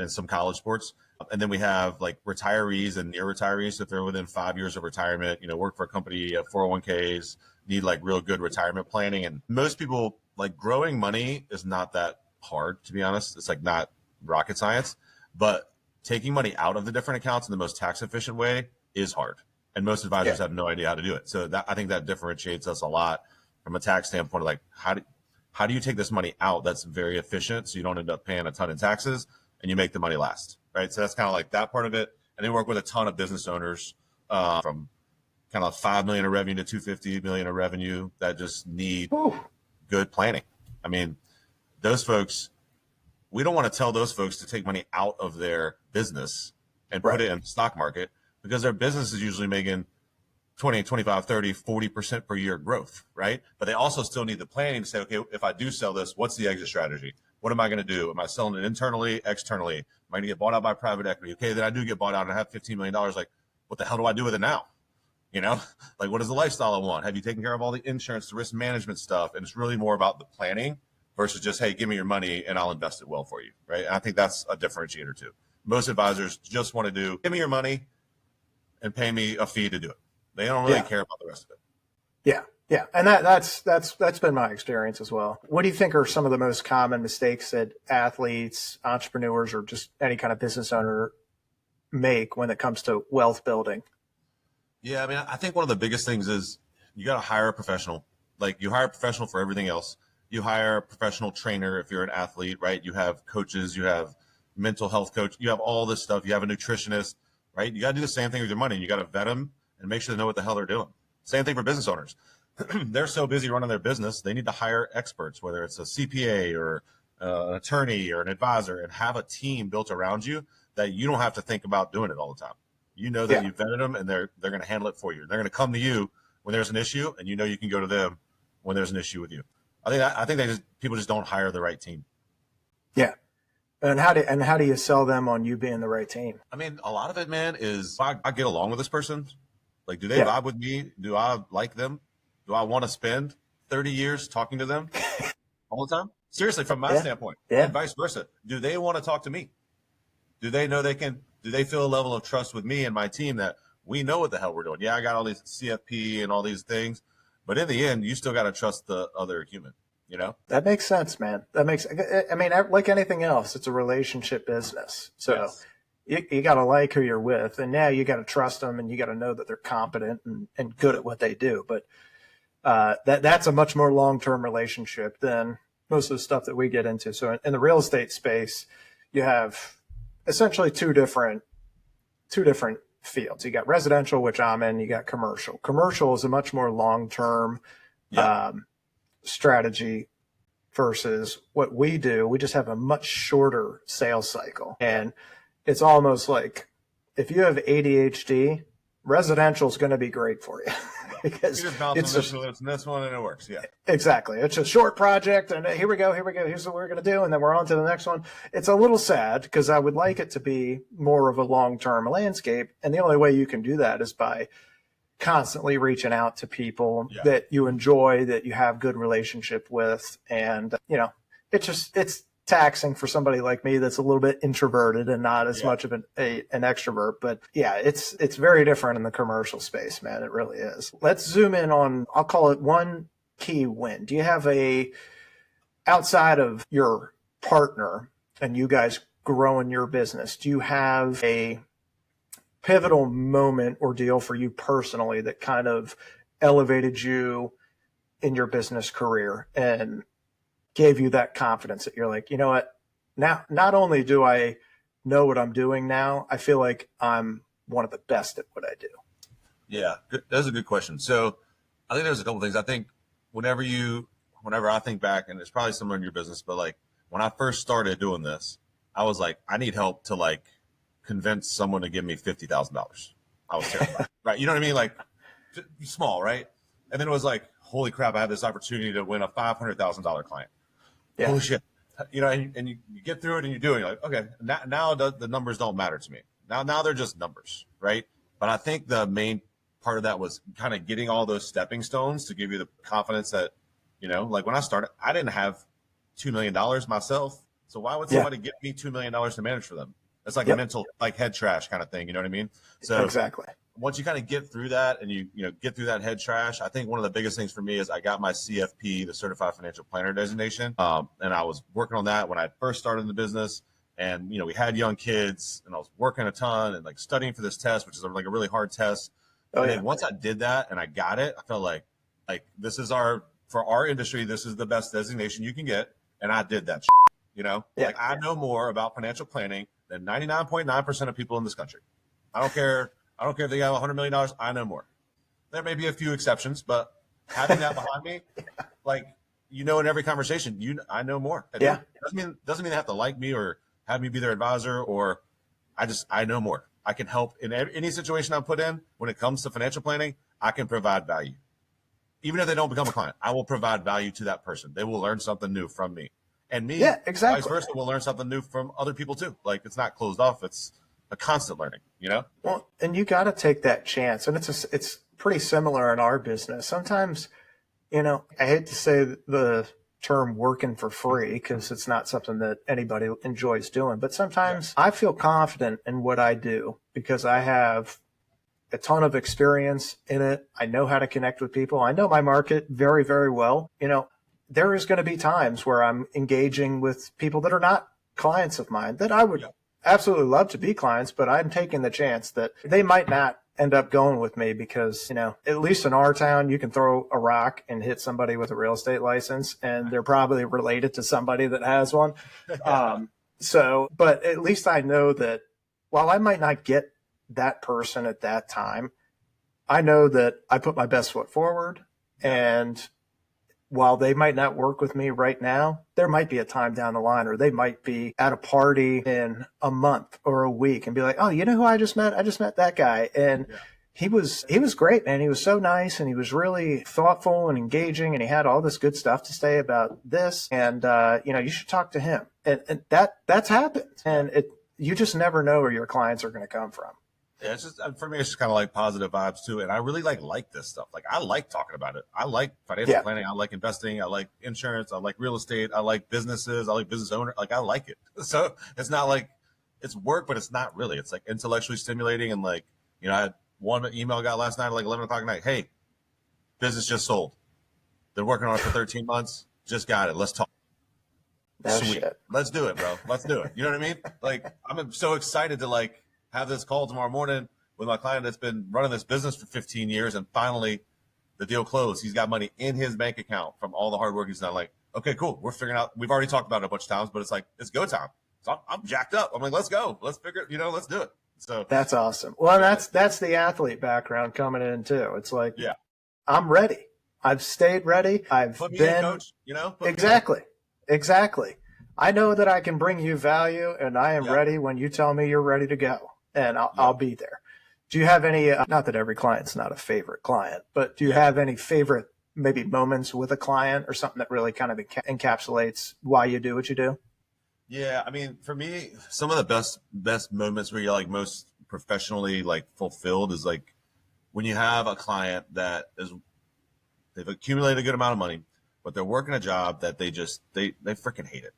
some college sports. And then we have retirees and near retirees. So if they're within 5 years of retirement, work for a company, 401ks, need real good retirement planning. And most people growing money is not that hard, to be honest. It's not rocket science, but taking money out of the different accounts in the most tax efficient way is hard. And most advisors have no idea how to do it. So I think that differentiates us a lot from a tax standpoint. How do you take this money out that's very efficient so you don't end up paying a ton in taxes and you make the money last, right? So that's kind of that part of it. And they work with a ton of business owners from kind of 5 million of revenue to 250 million of revenue that just need good planning. I mean, those folks, we don't want to tell those folks to take money out of their business and put it in the stock market, because their business is usually making 20, 25, 30, 40% per year growth, right? But they also still need the planning to say, okay, if I do sell this, what's the exit strategy? What am I going to do? Am I selling it internally, externally? Am I going to get bought out by private equity? Okay, then I do get bought out and I have $15 million. what the hell do I do with it now? You know, like what is the lifestyle I want? Have you taken care of all the insurance, the risk management stuff? And it's really more about the planning versus just, hey, give me your money and I'll invest it well for you, right? And I think that's a differentiator too. Most advisors just want to do, give me your money and pay me a fee to do it. They don't really care about the rest of it. Yeah. Yeah. And that's been my experience as well. What do you think are some of the most common mistakes that athletes, entrepreneurs, or just any kind of business owner make when it comes to wealth building? Yeah, I mean, I think one of the biggest things is you got to hire a professional. Like you hire a professional for everything else. You hire a professional trainer if you're an athlete, right? You have coaches, you have mental health coach, you have all this stuff. You have a nutritionist, right? You got to do the same thing with your money. You got to vet them and make sure they know what the hell they're doing. Same thing for business owners. They're so busy running their business, they need to hire experts, whether it's a CPA or an attorney or an advisor, and have a team built around you that you don't have to think about doing it all the time. You know that you vetted them and they're going to handle it for you. They're going to come to you when there's an issue, and you know you can go to them when there's an issue with you. I think people just don't hire the right team. Yeah. And how do you sell them on you being the right team? I mean, a lot of it, man, is I get along with this person. Like, do they vibe with me? Do I like them? Do I want to spend 30 years talking to them all the time? Seriously, from my standpoint, and vice versa. Do they want to talk to me? Do they know they can? Do they feel a level of trust with me and my team that we know what the hell we're doing? Yeah, I got all these CFP and all these things, but in the end, you still got to trust the other human, you know? That makes sense, man. I mean, like anything else, it's a relationship business. So you got to like who you're with, and now you got to trust them, and you got to know that they're competent and good at what they do. But that's a much more long-term relationship than most of the stuff that we get into. So in the real estate space, you have essentially two different fields. You got residential, which I'm in, you got commercial. Commercial is a much more long-term strategy versus what we do. We just have a much shorter sales cycle. And it's almost like if you have ADHD, residential is going to be great for you. Because you just bounce this one and it works. Yeah, exactly. It's a short project, and here we go. Here's what we're going to do, and then we're on to the next one. It's a little sad because I would like it to be more of a long-term landscape, and the only way you can do that is by constantly reaching out to people that you enjoy, that you have good relationship with, and it's taxing for somebody like me that's a little bit introverted and not as much of an extrovert. But it's very different in the commercial space, man. It really is. Let's zoom in on, I'll call it one key win. Do you have outside of your partner and you guys growing your business, do you have a pivotal moment or deal for you personally that kind of elevated you in your business career and gave you that confidence that you're like, you know what, now, not only do I know what I'm doing now, I feel like I'm one of the best at what I do? Yeah, that's a good question. So I think there's a couple things. I think whenever I think back, and it's probably similar in your business, but like when I first started doing this, I was like, I need help to like convince someone to give me $50,000. I was terrified, right? You know what I mean? Like small, right? And then it was like, holy crap, I have this opportunity to win a $500,000 client. Yeah. Holy shit. You know, and you get through it and you do it. You're like, okay, now the numbers don't matter to me. Now they're just numbers, right? But I think the main part of that was kind of getting all those stepping stones to give you the confidence that, you know, like when I started, I didn't have $2 million myself. So why would somebody give me $2 million to manage for them? It's like a mental, like head trash kind of thing. You know what I mean? So exactly. Once you kind of get through that and you get through that head trash, I think one of the biggest things for me is I got my CFP, the Certified Financial Planner designation. And I was working on that when I first started in the business. And, you know, we had young kids and I was working a ton and like studying for this test, which is like a really hard test. And then once I did that and I got it, I felt like this is for our industry, this is the best designation you can get. And I did that, you know, like I know more about financial planning than 99.9% of people in this country. I don't care if they have $100 million. I know more. There may be a few exceptions, but having that behind me, like, you know, in every conversation, I know more. Doesn't mean they have to like me or have me be their advisor, or I know more. I can help in any situation I'm put in. When it comes to financial planning, I can provide value. Even if they don't become a client, I will provide value to that person. They will learn something new from me. And me, vice versa, will learn something new from other people too. Like, it's not closed off. It's, a constant learning, you know? Well, and you got to take that chance. And it's pretty similar in our business. Sometimes, I hate to say the term working for free because it's not something that anybody enjoys doing. But sometimes I feel confident in what I do because I have a ton of experience in it. I know how to connect with people. I know my market very, very well. There is going to be times where I'm engaging with people that are not clients of mine that I would absolutely love to be clients, but I'm taking the chance that they might not end up going with me because, at least in our town, you can throw a rock and hit somebody with a real estate license and they're probably related to somebody that has one. But at least I know that while I might not get that person at that time, I know that I put my best foot forward. And while they might not work with me right now, there might be a time down the line, or they might be at a party in a month or a week and be like, oh, you know who I just met? I just met that guy. And he was great, man. He was so nice and he was really thoughtful and engaging and he had all this good stuff to say about this. And, you should talk to him. And that's happened. And you just never know where your clients are going to come from. Yeah, it's just, for me, it's just kind of like positive vibes too. And I really like this stuff. Like, I like talking about it. I like financial planning. I like investing. I like insurance. I like real estate. I like businesses. I like business owner. Like, I like it. So it's not like it's work, but it's not really. It's like intellectually stimulating. And like, I had one email I got last night at like 11 o'clock at night. Hey, business just sold. Been working on it for 13 months. Just got it. Let's talk. Sweet. Shit. Let's do it, bro. Let's do it. You know what I mean? Like, I'm so excited to like have this call tomorrow morning with my client that's been running this business for 15 years. And finally the deal closed. He's got money in his bank account from all the hard work he's done. Like, okay, cool. We're figuring out, we've already talked about it a bunch of times, but it's like, it's go time. So I'm jacked up. I'm like, let's go. Let's figure it, let's do it. So that's awesome. Well, that's the athlete background coming in too. It's like, I'm ready. I've stayed ready. Put me in, coach, Exactly. I know that I can bring you value and I am ready when you tell me you're ready to go. And I'll be there. Do you have any, not that every client's not a favorite client, but do you have any favorite maybe moments with a client or something that really kind of encapsulates why you do what you do? Yeah. I mean, for me, some of the best moments where you're like most professionally like fulfilled is like when you have a client that they've accumulated a good amount of money, but they're working a job that they freaking hate it.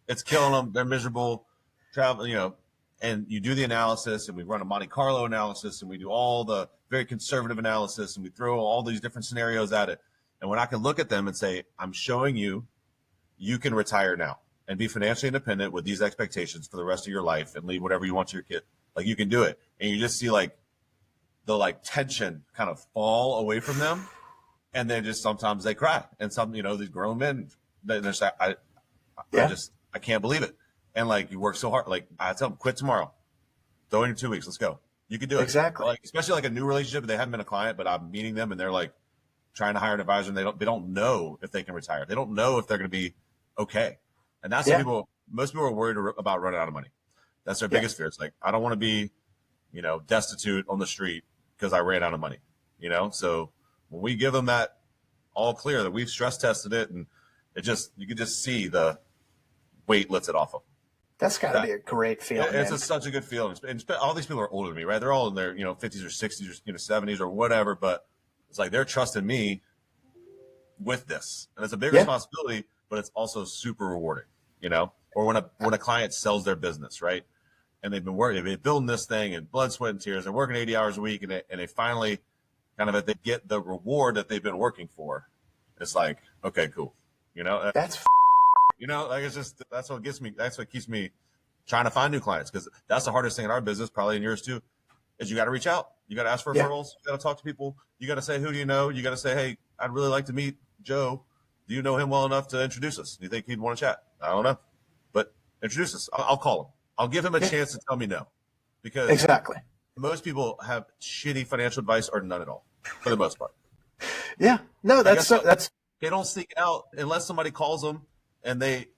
It's killing them. They're miserable, travel, and you do the analysis and we run a Monte Carlo analysis and we do all the very conservative analysis and we throw all these different scenarios at it. And when I can look at them and say, I'm showing you can retire now and be financially independent with these expectations for the rest of your life and leave whatever you want to your kid. Like, you can do it. And you just see like the like tension kind of fall away from them. And then just sometimes they cry. And some, these grown men, they're just like, I can't believe it. And like, you work so hard. Like, I tell them, quit tomorrow. Throw in 2 weeks. Let's go. You can do it. Exactly. Like, especially like a new relationship. They haven't been a client, but I'm meeting them and they're like trying to hire an advisor and they don't know if they can retire. They don't know if they're going to be okay. And that's what most people are worried about running out of money. That's their biggest fear. It's like, I don't want to be, destitute on the street because I ran out of money, So when we give them that all clear that we've stress tested it and you can just see the weight lifted off of them. That's got to be a great feeling. It's such a good feeling. And all these people are older than me, right? They're all in their 50s or 60s or 70s or whatever. But it's like they're trusting me with this, and it's a big responsibility, but it's also super rewarding. Or when a client sells their business, right? And they've been building this thing and blood, sweat, and tears. They're working 80 hours a week, and they finally they get the reward that they've been working for. It's like, okay, cool. That's. Like it's just that's what gets me. That's what keeps me trying to find new clients, because that's the hardest thing in our business, probably in yours too, is you got to reach out. You got to ask for referrals. You got to talk to people. You got to say, who do you know? You got to say, hey, I'd really like to meet Joe. Do you know him well enough to introduce us? Do you think he'd want to chat? I don't know, but introduce us. I'll call him. I'll give him a chance to tell me no, because most people have shitty financial advice or none at all for the most part. Yeah, no, that's they don't seek out unless somebody calls them. And they,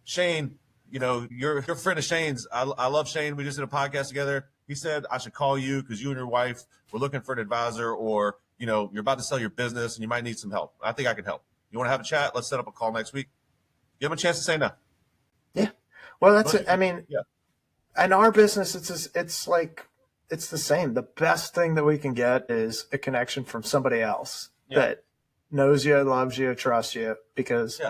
Shane, your friend of Shane's. I love Shane. We just did a podcast together. He said I should call you because you and your wife were looking for an advisor, or, you're about to sell your business and you might need some help. I think I can help. You want to have a chat? Let's set up a call next week. Give them a chance to say no. Yeah. Well, that's it. I mean, in our business, it's like it's the same. The best thing that we can get is a connection from somebody else that knows you, loves you, trusts you, because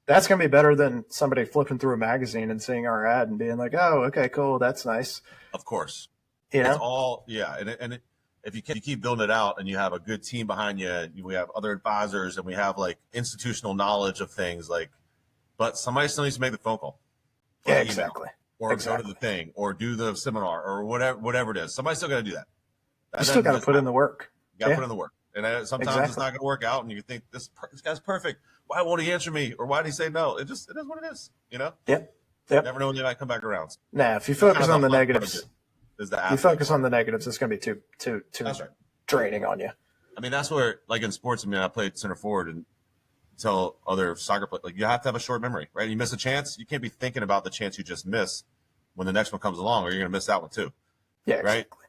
that's going to be better than somebody flipping through a magazine and seeing our ad and being like, "Oh, okay, cool, that's nice." Of course, it's all if you keep building it out and you have a good team behind you, and we have other advisors and we have like institutional knowledge of things, like, but somebody still needs to make the phone call. Yeah, exactly. Or go to the thing, or do the seminar, or whatever it is. Somebody's still got to do that. You still got to put in the work. You got to put in the work. And sometimes it's not going to work out, and you think this guy's perfect. Why won't he answer me, or why did he say no? It is what it is. Yep. You never know when they might come back around. Nah, if you focus on the negatives, it's going to be too draining on you. I mean, that's where, like in sports, I played center forward and tell other soccer players, like, you have to have a short memory, right? You miss a chance, you can't be thinking about the chance you just missed when the next one comes along, or you're going to miss that one too. Yeah, right. Exactly.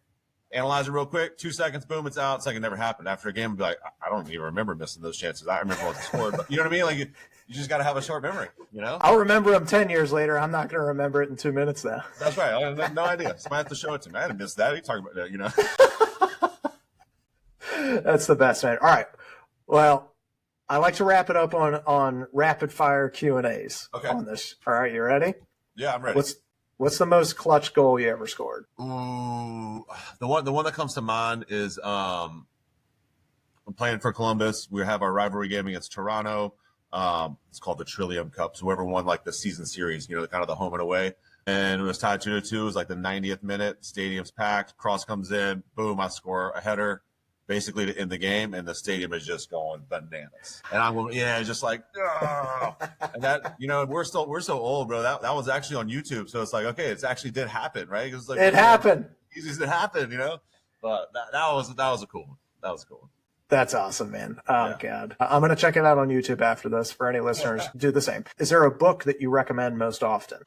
Analyze it real quick, 2 seconds, boom, it's out. It's like it never happened. After a game, I'd be like, I don't even remember missing those chances. I remember what the score, but you know what I mean? Like, you just got to have a short memory, I'll remember them 10 years later. I'm not going to remember it in 2 minutes now. That's right. I have no idea. Somebody has to show it to me. I didn't miss that. What are you talking about that, That's the best, man. All right. Well, I like to wrap it up on rapid fire Q&As on this. All right, you ready? Yeah, I'm ready. What's the most clutch goal you ever scored? Ooh, the one that comes to mind is I'm playing for Columbus. We have our rivalry game against Toronto. It's called the Trillium Cup. So whoever won like the season series, kind of the home and away. And it was tied 2-2. It was like the 90th minute. Stadium's packed. Cross comes in. Boom, I score a header, basically to end the game, and the stadium is just going bananas. And I'm going, just like, oh. And that, we're so old, bro. That was actually on YouTube, so it's like, okay, it actually did happen, right? It was like, it happened. Easy as it happened, But that was a cool one. That was a cool one. That's awesome, man. Oh God, I'm gonna check it out on YouTube after this. For any listeners, do the same. Is there a book that you recommend most often?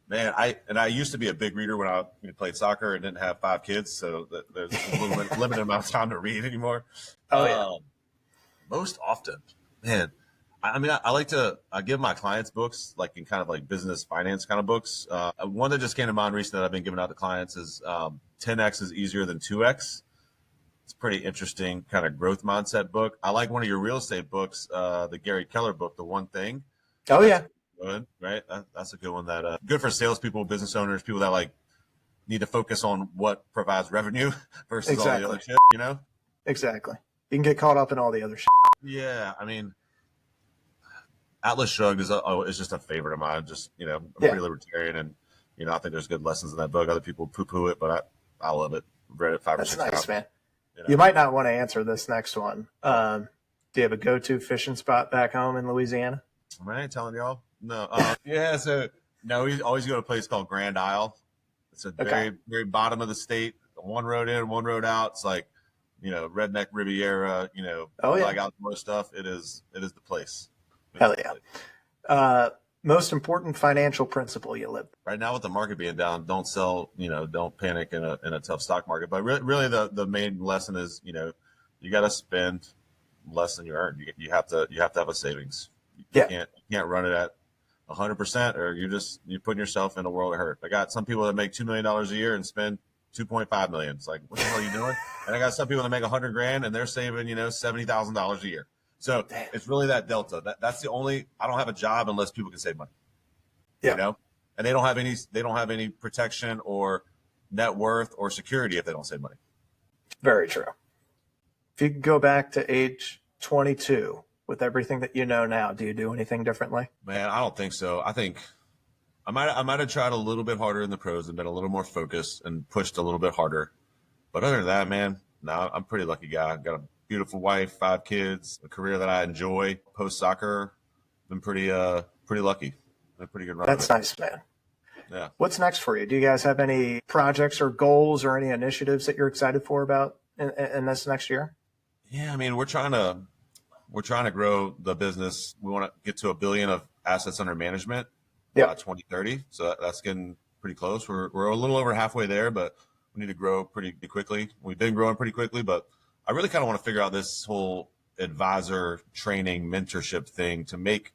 Man, I used to be a big reader when I played soccer and didn't have 5 kids, so there's a limited amount of time to read anymore. Most often, man, I give my clients books, like in kind of like business finance kind of books. One that just came to mind recently that I've been giving out to clients is 10X is easier than 2X. It's a pretty interesting kind of growth mindset book. I like one of your real estate books, the Gary Keller book, The One Thing. Oh, yeah. Good, right? That's a good one. That good for salespeople, business owners, people that like need to focus on what provides revenue versus all the other shit. Exactly. You can get caught up in all the other shit. Yeah, Atlas Shrugged is just a favorite of mine. Just I'm pretty libertarian, and I think there's good lessons in that book. Other people poo-poo it, but I love it. I've read it 5 or 6 times. That's nice, man. You might not want to answer this next one. Do you have a go-to fishing spot back home in Louisiana? I ain't telling y'all. No. We always go to a place called Grand Isle. It's a very, very bottom of the state. One road in, one road out. It's like, redneck Riviera, like outdoor stuff. It is the place. Hell yeah. Most important financial principle you live by? Right now with the market being down, don't sell, don't panic in a tough stock market. But really the main lesson is, you got to spend less than you earn. You have to have a savings. You can't run it at 100%, or you're putting yourself in a world of hurt. I got some people that make $2 million a year and spend $2.5 million. It's like, what the hell are you doing? And I got some people that make $100,000 and they're saving, $70,000 a year. So it's really that delta. That's the only. I don't have a job unless people can save money. And they don't have any protection or net worth or security if they don't save money. Very true. If you could go back to age 22 with everything that you know now, do you do anything differently? Man, I don't think so. I think I might have tried a little bit harder in the pros and been a little more focused and pushed a little bit harder. But other than that, man, no, I'm a pretty lucky guy. I've got a beautiful wife, 5 kids, a career that I enjoy. Post soccer, been pretty lucky. Been a pretty good run. That's nice, man. Yeah. What's next for you? Do you guys have any projects or goals or any initiatives that you're excited for about in this next year? Yeah, we're trying to grow the business. We want to get to $1 billion of assets under management by 2030. So that's getting pretty close. We're a little over halfway there, but we need to grow pretty quickly. We've been growing pretty quickly, but I really kind of want to figure out this whole advisor training mentorship thing to make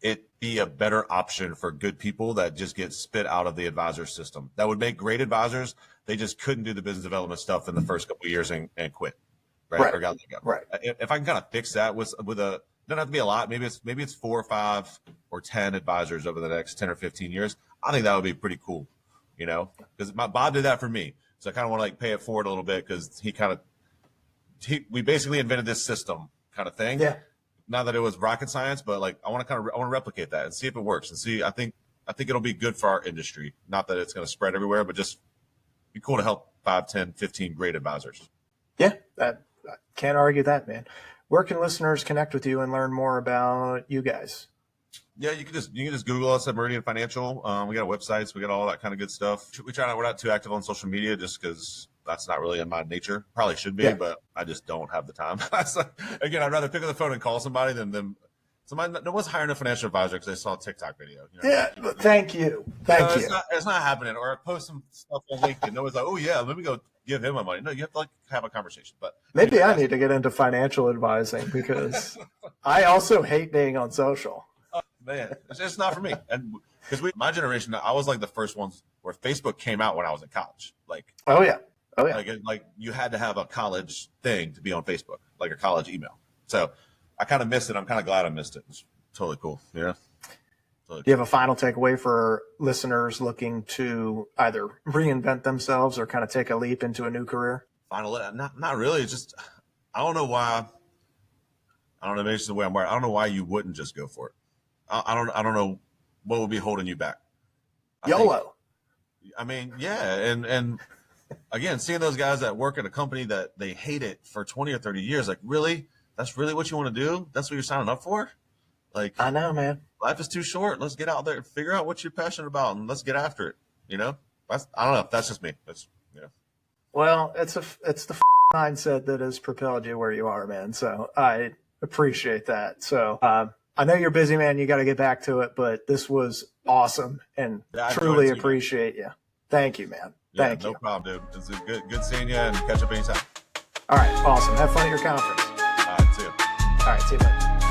it be a better option for good people that just get spit out of the advisor system. That would make great advisors. They just couldn't do the business development stuff in the first couple of years and quit. Right. Or got let go. Right. If I can kind of fix that with a, doesn't have to be a lot. Maybe it's 4 or 5 or 10 advisors over the next 10 or 15 years. I think that would be pretty cool, you know, because Bob did that for me. So I kind of want to like pay it forward a little bit because we basically invented this system kind of thing. Yeah. Not that it was rocket science, but like I want to replicate that and see if it works and see. I think it'll be good for our industry. Not that it's going to spread everywhere, but just be cool to help 5, 10, 15 great advisors. Yeah, I can't argue that, man. Where can listeners connect with you and learn more about you guys? Yeah, you can just Google us at Meridian Financial. We got websites, we got all that kind of good stuff. We're not too active on social media just because that's not really in my nature. Probably should be, but I just don't have the time. Again, I'd rather pick up the phone and call somebody than somebody. No one's hiring a financial advisor because they saw a TikTok video. You know? Yeah, but thank you. It's not happening. Or I post some stuff on LinkedIn. No one's like, oh yeah, let me go give him my money. No, you have to like have a conversation. But maybe I need to get into financial advising because I also hate being on social. Man, it's not for me. And because my generation, I was like the first ones where Facebook came out when I was in college. Like, oh yeah. Like you had to have a college thing to be on Facebook, like a college email. So I kind of missed it. I'm kind of glad I missed it. It's totally cool. Yeah. Do you have a final takeaway for listeners looking to either reinvent themselves or kind of take a leap into a new career? Not really. It's just, I don't know why. I don't know. Maybe it's the way I'm wired. I don't know why you wouldn't just go for it. I don't know what would be holding you back. YOLO. Yeah. And again, seeing those guys that work at a company that they hate it for 20 or 30 years, like really, that's really what you want to do? That's what you're signing up for? Like, I know, man. Life is too short. Let's get out there, figure out what you're passionate about, and let's get after it. You know, I don't know. That's just me. Well, it's the mindset that has propelled you where you are, man. So I appreciate that. So I know you're busy, man. You got to get back to it, but this was awesome, and truly appreciate you. Thank you, man. Thank you. No problem, dude. It's good seeing you, and catch up anytime. All right, awesome. Have fun at your conference. All right, see you. All right, see you later.